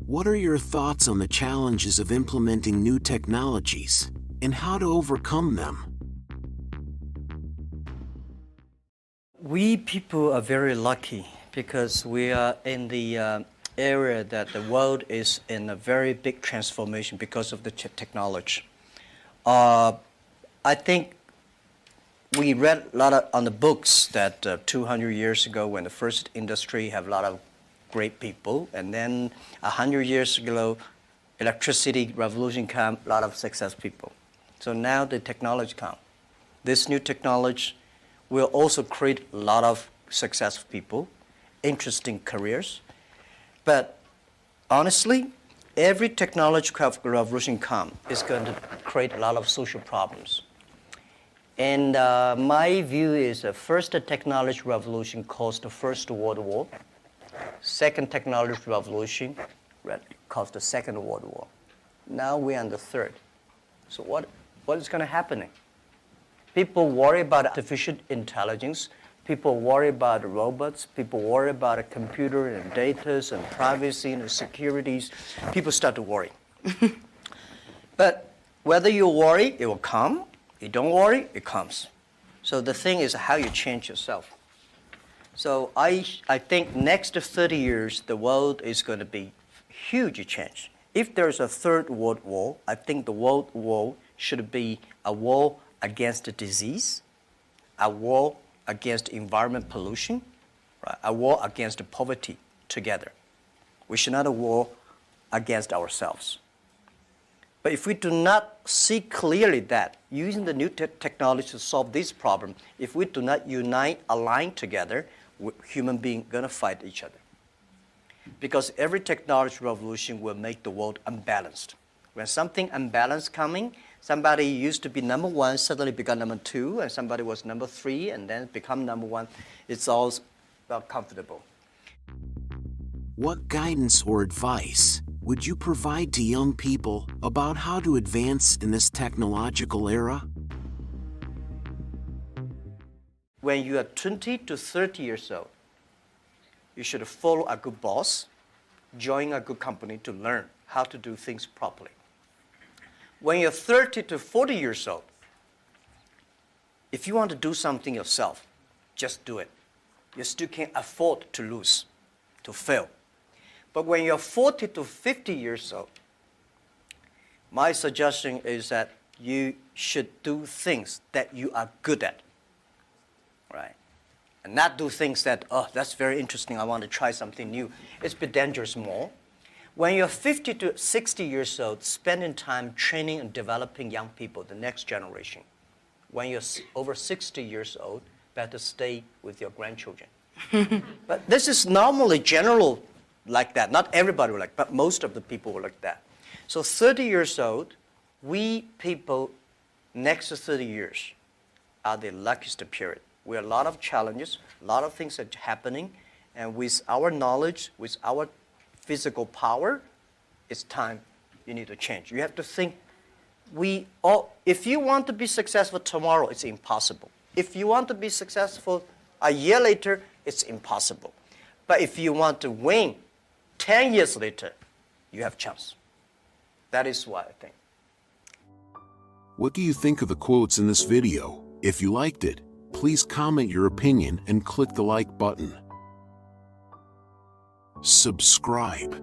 What are your thoughts on the challenges of implementing new technologies and how to overcome them? We people are very lucky because we are in the area that the world is in a very big transformation because of the technology. I think we read a lot on the books that 200 years ago when the first industry have a lot of great people, and then 100 years ago, electricity revolution come, a lot of success people. So now the technology come. This new technology will also create a lot of successful people, interesting careers. But honestly, every technological revolution come is going to create a lot of social problems. And my view is the first technology revolution caused the First World War. Second technology revolution caused the Second World War. Now we're on the third. So what is going to happen? People worry about artificial intelligence. People worry about robots. People worry about a computer and data and privacy and securities. People start to worry. But whether you worry, it will come. You don't worry, it comes. So the thing is how you change yourself. So I think next 30 years, the world is going to be huge change. If there's a third world war, I think the world war should be a war against the disease, a war against environment pollution, right? A war against poverty together. We should not a war against ourselves. But if we do not see clearly that using the new technology to solve this problem, if we do not unite, align together, human beings are going to fight each other. Because every technology revolution will make the world unbalanced. When something unbalanced coming, somebody used to be number one, suddenly become number two, and somebody was number three, and then become number one. It's all not comfortable. What guidance or advice would you provide to young people about how to advance in this technological era? When you are 20 to 30 years old, you should follow a good boss, join a good company to learn how to do things properly. When you're 30 to 40 years old, if you want to do something yourself, just do it. You still can't afford to lose, to fail. But when you're 40 to 50 years old, my suggestion is that you should do things that you are good at, right? And not do things that, oh, that's very interesting, I want to try something new. It's a bit dangerous more. When you're 50 to 60 years old, spending time training and developing young people, the next generation. When you're over 60 years old, better stay with your grandchildren. But this is normally general like that. Not everybody will like, but most of the people will like that. So 30 years old, we people, next 30 years, are the luckiest period. We have a lot of challenges, a lot of things are happening, and with our knowledge, with our physical power, it's time you need to change. You have to think, if you want to be successful tomorrow, it's impossible. If you want to be successful a year later, it's impossible. But if you want to win 10 years later, you have a chance. That is what I think. What do you think of the quotes in this video? If you liked it, please comment your opinion and click the like button. Subscribe.